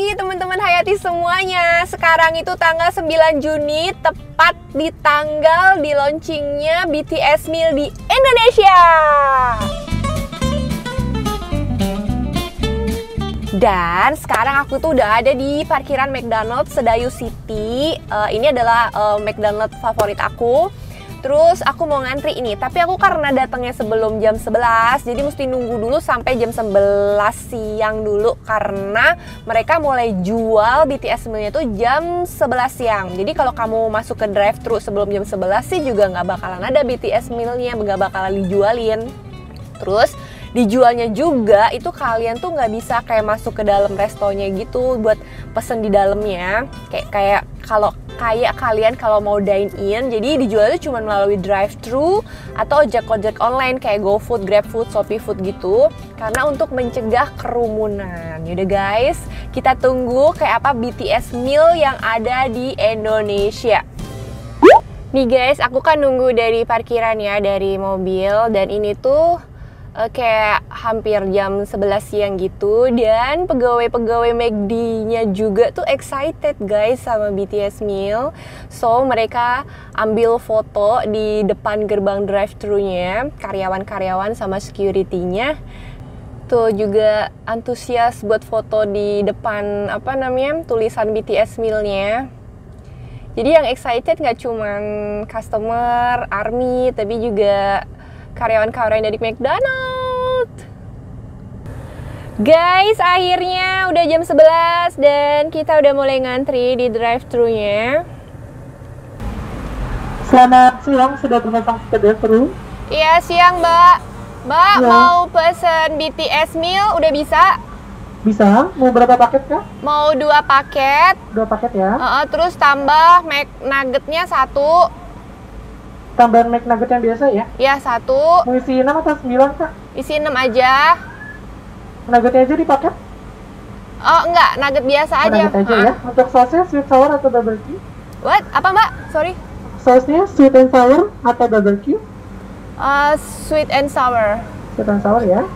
pagi teman-teman Hayati semuanya. Sekarang itu tanggal 9 Juni, tepat di tanggal di launchingnya BTS Meal di Indonesia. Dan sekarang aku tuh udah ada di parkiran McDonald's Sedayu City. Ini adalah McDonald's favorit aku. Terus aku mau ngantri ini, tapi aku karena datangnya sebelum jam 11, jadi mesti nunggu dulu sampai jam 11 siang dulu, karena mereka mulai jual BTS mealnya tuh jam 11 siang. Jadi kalau kamu masuk ke drive-thru sebelum jam 11 sih juga nggak bakalan ada BTS mealnya, nggak bakalan dijualin. Terus dijualnya juga itu kalian tuh nggak bisa kayak masuk ke dalam restonya gitu buat pesen di dalamnya, kayak kalian kalau mau dine in, jadi dijualnya cuma melalui drive-thru atau ojek online kayak GoFood, GrabFood, ShopeeFood gitu, karena untuk mencegah kerumunan. Yaudah guys, kita tunggu kayak apa BTS meal yang ada di Indonesia. Nih guys, aku kan nunggu dari parkiran ya, dari mobil, dan ini tuh kayak hampir jam 11 siang gitu, dan pegawai-pegawai McD-nya juga tuh excited guys sama BTS meal. So mereka ambil foto di depan gerbang drive-thru-nya, karyawan-karyawan sama security-nya tuh juga antusias buat foto di depan tulisan BTS meal-nya. Jadi yang excited nggak cuman customer, army, tapi juga karyawan-karyawan dari McDonald's. Guys, akhirnya udah jam 11 dan kita udah mulai ngantri di drive-thru-nya. Selamat siang, sudah datang ke drive-thru? Iya, siang Mbak. Mbak Ya. Mau pesen BTS meal, udah bisa? Bisa, mau berapa paket kah? Mau 2 paket. 2 paket ya. Terus tambah McNugget-nya 1. Tambahan McNugget yang biasa ya? Ya, 1. Mau isi 6 atau 9 kah? Isi 6 aja. Nuggetnya aja dipaket? Oh, enggak, nugget biasa aja. Nugget aja ya. Untuk sausnya sweet sour atau barbecue? What? Apa Mbak? Sorry. Sausnya sweet and sour atau barbecue? Sweet and sour. Sweet and sour ya.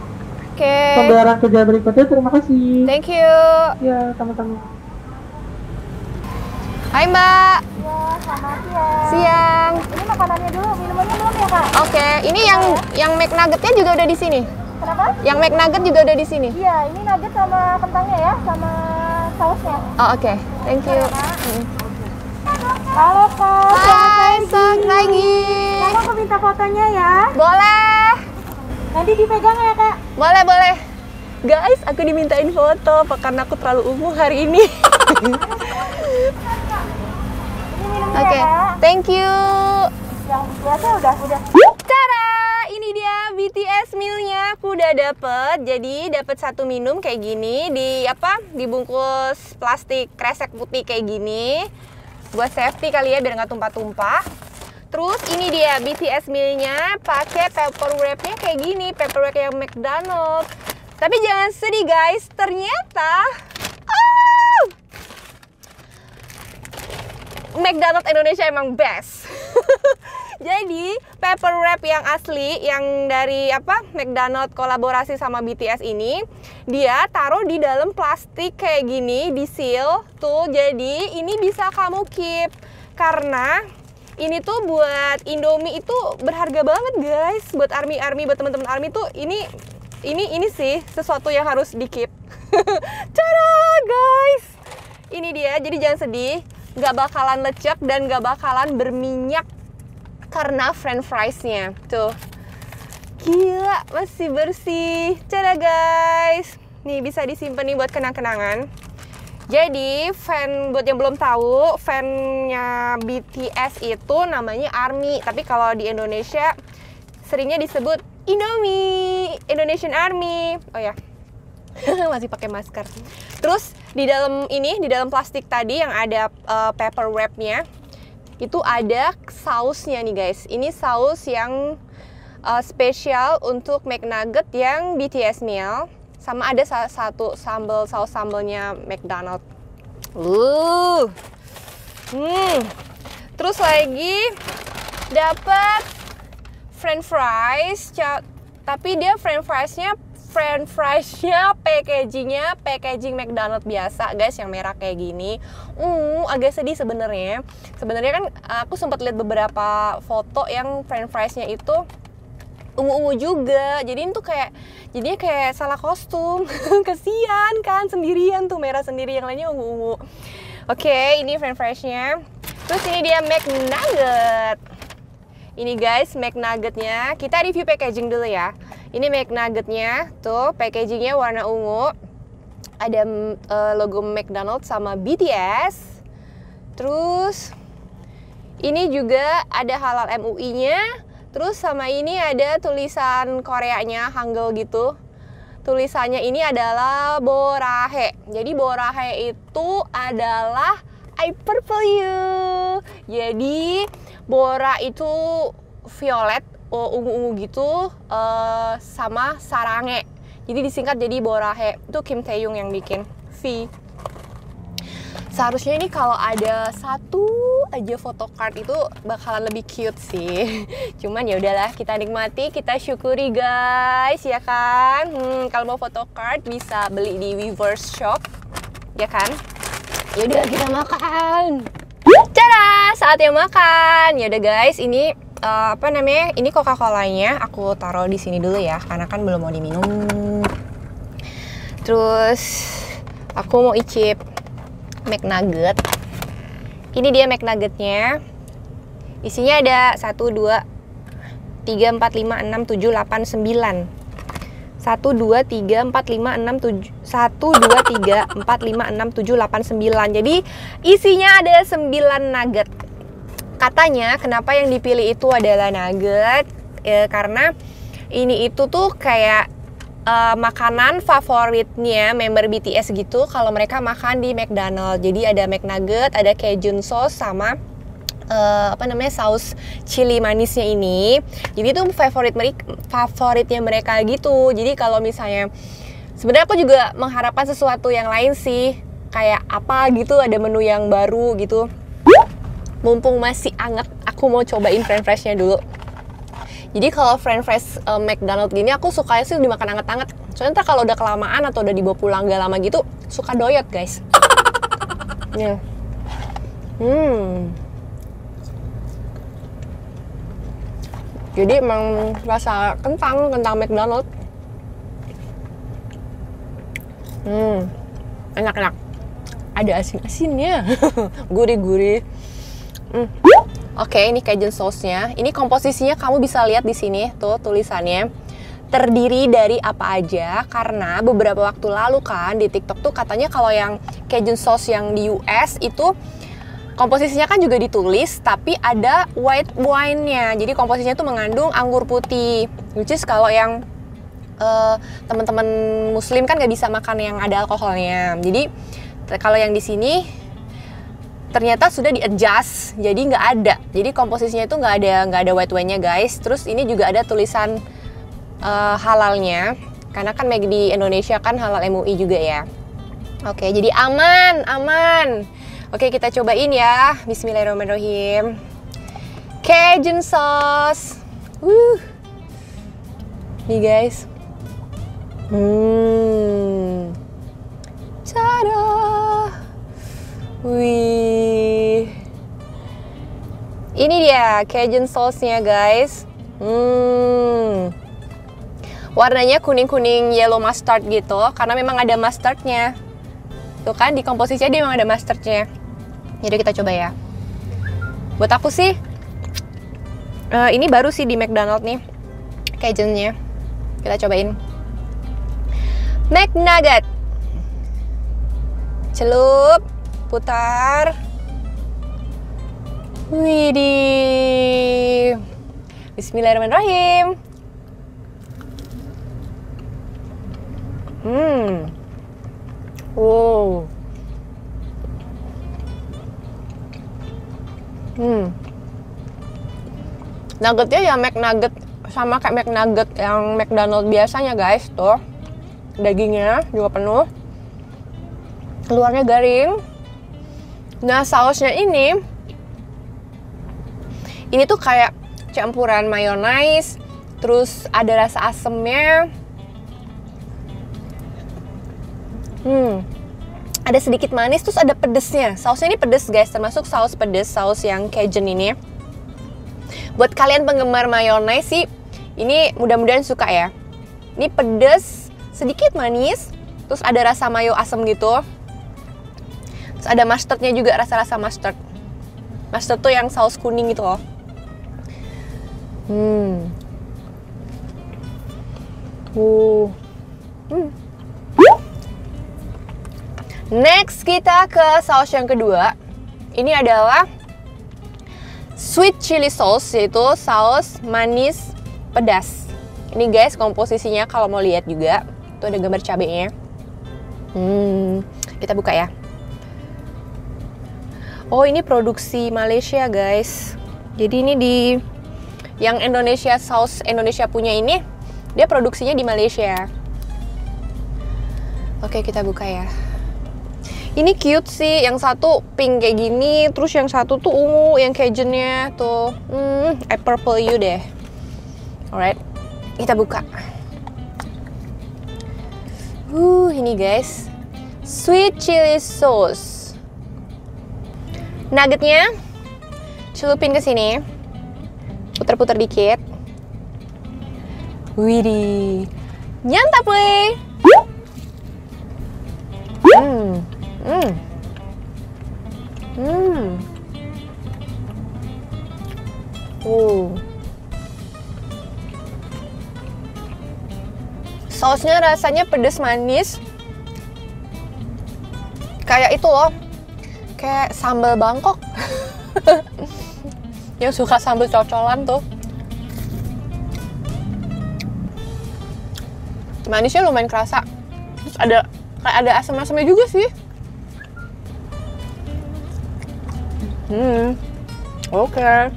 Oke. Pembayaran kerja berikutnya, terima kasih. Thank you. Ya, sama-sama. Hai Mbak. Ya, selamat siang. Siang. Ini makanannya dulu, minumannya belum ya, Kak? Oke, ini yang McNugget-nya juga udah di sini. Kenapa? Yang McNugget juga udah di sini. Iya, ini nugget sama kentangnya ya, sama sausnya. Oh, oke. Thank you. Halo, Kak. Hai, selamat pagi. Kakak aku minta fotonya ya. Boleh. Nanti dipegang ya, Kak. Boleh, boleh. Guys, aku dimintain foto karena aku terlalu ungu hari ini. Ini minumnya Oke, ya, Kak. thank you. Yang biasa udah. Tada! Ini dia BTS mealnya, aku udah dapet. Jadi dapet 1 minum kayak gini dibungkus plastik kresek putih kayak gini, buat safety kali ya biar nggak tumpah-tumpah. Terus ini dia BTS mealnya pakai paper wrapnya kayak gini, paper wrap yang McDonald's. Tapi jangan sedih guys, ternyata McDonald's Indonesia emang best. Jadi paper wrap yang asli yang dari McDonald's kolaborasi sama BTS ini, dia taruh di dalam plastik kayak gini, di seal tuh. Jadi ini bisa kamu keep, karena ini tuh buat Indomie itu berharga banget guys. Buat army, buat teman-teman army tuh ini sih sesuatu yang harus di keep. Tada guys, ini dia. Jadi jangan sedih, nggak bakalan lecek dan nggak bakalan berminyak karena french fries-nya. Tuh. Gila, masih bersih. Tada guys. Nih bisa disimpan nih buat kenang-kenangan. Jadi, buat yang belum tahu, fan-nya BTS itu namanya ARMY. Tapi kalau di Indonesia seringnya disebut Indomie, Indonesian Army. Oh ya. Masih pakai masker. Terus di dalam plastik tadi yang ada paper wrap-nya, itu ada sausnya nih guys. Ini saus yang spesial untuk McNugget yang BTS meal. Sama ada saus sambalnya McDonald's. Terus lagi dapat french fries, tapi dia french friesnya French fries-nya, packaging McDonald biasa guys, yang merah kayak gini. Agak sedih sebenarnya. Sebenarnya kan aku sempat lihat beberapa foto yang French fries-nya itu ungu-ungu juga. Jadi itu jadinya kayak salah kostum. Kesian kan, sendirian tuh merah sendiri, yang lainnya ungu-ungu. Oke, ini French fries-nya. Terus ini dia McNugget. Ini guys, McNugget-nya. Kita review packaging dulu ya. Ini McNugget-nya, tuh packaging-nya warna ungu. Ada logo McDonald's sama BTS. Terus ini juga ada halal MUI-nya. Terus sama ini ada tulisan Koreanya, Hangul gitu. Tulisannya ini adalah Borahae. Jadi Borahae itu adalah I purple you. Jadi Bora itu violet, ungu-ungu gitu, sama sarange. Jadi disingkat jadi Borahae. Itu Kim Taeyong yang bikin. V. Seharusnya ini kalau ada satu aja photocard itu bakalan lebih cute sih. Cuman ya udahlah, kita nikmati, kita syukuri guys, ya kan. Kalau mau photocard bisa beli di Weverse Shop, ya kan. Ya udah, kita makan. Cara saatnya makan. Ya udah guys, ini ini Coca-Colanya aku taruh di sini dulu ya, karena kan belum mau diminum. Terus aku mau icip McNugget. Ini dia McNuggetnya. Isinya ada 1, 2, 3, 4, 5, 6, 7, 8, 9. 1, 2, 3, 4, 5, 6, 7. 1, 2, 3, 4, 5, 6, 7, 8, 9. Jadi isinya ada 9 nugget. Katanya kenapa yang dipilih itu adalah nugget, karena ini itu tuh kayak makanan favoritnya member BTS gitu kalau mereka makan di McDonald's. Jadi ada McNugget, ada Cajun sauce sama saus chili manisnya ini. Jadi itu favoritnya mereka gitu. Jadi kalau misalnya, sebenarnya aku juga mengharapkan sesuatu yang lain sih, kayak apa gitu, ada menu yang baru gitu. Mumpung masih anget, aku mau cobain French fries-nya dulu. Jadi kalau French fries McDonald's gini aku sukanya sih dimakan anget-anget. Soalnya ntar kalau udah kelamaan atau udah dibawa pulang gak lama gitu, suka doyot guys. Ya. Jadi emang rasa kentang McDonald's. Enak-enak. Ada asin-asinnya. Gurih-gurih. Oke, ini Cajun sauce-nya. Ini komposisinya kamu bisa lihat di sini tuh tulisannya. Terdiri dari apa aja, karena beberapa waktu lalu kan di TikTok tuh katanya kalau yang Cajun sauce yang di US itu komposisinya kan juga ditulis, tapi ada white wine-nya. Jadi komposisinya tuh mengandung anggur putih. Which is kalau yang teman-teman muslim kan nggak bisa makan yang ada alkoholnya. Jadi kalau yang di sini ternyata sudah di-adjust, jadi nggak ada. Jadi komposisinya itu nggak ada white wine-nya guys. Terus ini juga ada tulisan halalnya, karena kan di Indonesia kan halal MUI juga ya. Oke, jadi aman. Oke, kita cobain ya. Bismillahirrahmanirrahim. Cajun sauce. Nih guys. Tada. Wih. Ini dia Cajun sauce-nya guys. Warnanya kuning-kuning yellow mustard gitu, karena memang ada mustardnya. Tuh kan, di komposisinya dia memang ada mustardnya. Jadi kita coba ya. Buat aku sih, ini baru sih di McDonald's nih, Cajunnya. Kita cobain. McNugget. Celup, putar. Widih. Bismillahirrahmanirrahim. Wow. Nuggetnya ya McNugget, sama kayak McNugget yang McDonald's biasanya guys. Tuh dagingnya juga penuh, luarnya garing. Nah sausnya ini tuh kayak campuran mayonnaise, terus ada rasa asemnya. Ada sedikit manis, terus ada pedesnya. Sausnya ini pedes guys, termasuk saus pedes, saus yang Cajun ini. Buat kalian penggemar mayones sih, ini mudah-mudahan suka ya. Ini pedes, sedikit manis, terus ada rasa mayo asam gitu. Terus ada mustardnya juga, rasa-rasa mustard. Mustard tuh yang saus kuning gitu loh. Next kita ke saus yang kedua. Ini adalah sweet chili sauce, yaitu saus manis pedas. Ini guys komposisinya kalau mau lihat juga, tuh ada gambar cabenya. Kita buka ya. Oh ini produksi Malaysia guys. Jadi ini di yang Indonesia, saus Indonesia punya ini, dia produksinya di Malaysia. Oke kita buka ya. Ini cute sih, yang satu pink kayak gini, terus yang satu tuh ungu, yang Cajunnya tuh, I purple you deh. Alright, kita buka. Ini guys, sweet chili sauce. Nuggetnya, celupin ke sini, puter-puter dikit. Widih, nyantap weh. Sausnya rasanya pedas manis. Kayak itu loh, kayak sambal Bangkok. Yang suka sambal cocolan tuh. Manisnya lumayan kerasa. Terus ada asam-asamnya juga sih. Oke.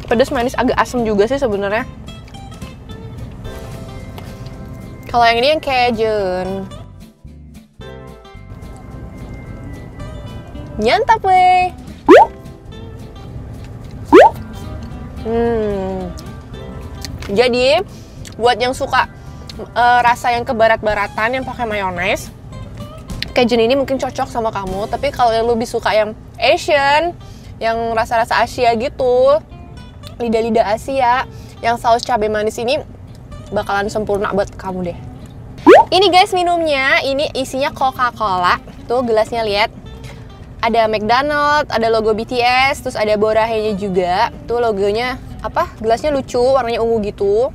Pedas manis agak asam juga sih sebenarnya. Kalau yang ini yang Cajun. Nyantap weh. Jadi buat yang suka rasa yang kebarat-baratan yang pakai mayones, Cajun ini mungkin cocok sama kamu. Tapi kalau lu lebih suka yang Asian, yang rasa-rasa Asia gitu, lidah-lidah Asia, yang saus cabai manis ini bakalan sempurna buat kamu deh. Ini guys minumnya, ini isinya Coca-Cola. Tuh gelasnya lihat. Ada McDonald's, ada logo BTS, terus ada Borahenya juga. Tuh logonya apa? Gelasnya lucu, warnanya ungu gitu.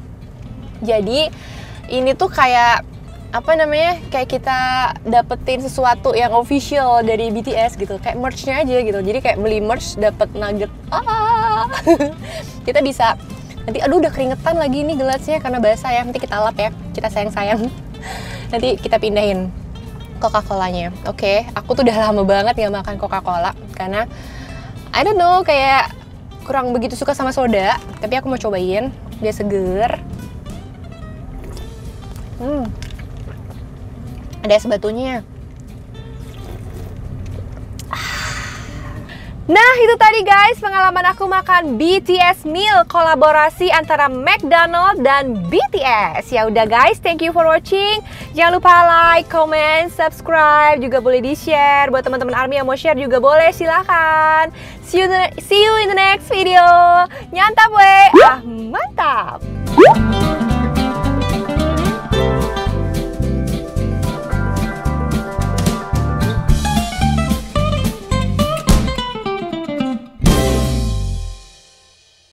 Jadi ini tuh kayak apa namanya? Kayak kita dapetin sesuatu yang official dari BTS gitu. Kayak merch-nya aja gitu. Jadi kayak beli merch dapet nugget. Kita bisa nanti, aduh udah keringetan lagi nih gelasnya karena basah ya. Nanti kita lap ya, kita sayang-sayang. Nanti kita pindahin Coca-Colanya. Oke, aku tuh udah lama banget gak makan Coca-Cola karena I don't know, kayak kurang begitu suka sama soda. Tapi aku mau cobain, dia seger. Ada es batunya. Nah itu tadi guys pengalaman aku makan BTS meal kolaborasi antara McDonald's dan BTS. Ya udah guys, thank you for watching. Jangan lupa like, comment, subscribe, juga boleh di share. Buat teman-teman ARMY yang mau share juga boleh, silahkan. See you in the next video. Nyantap weh, mantap.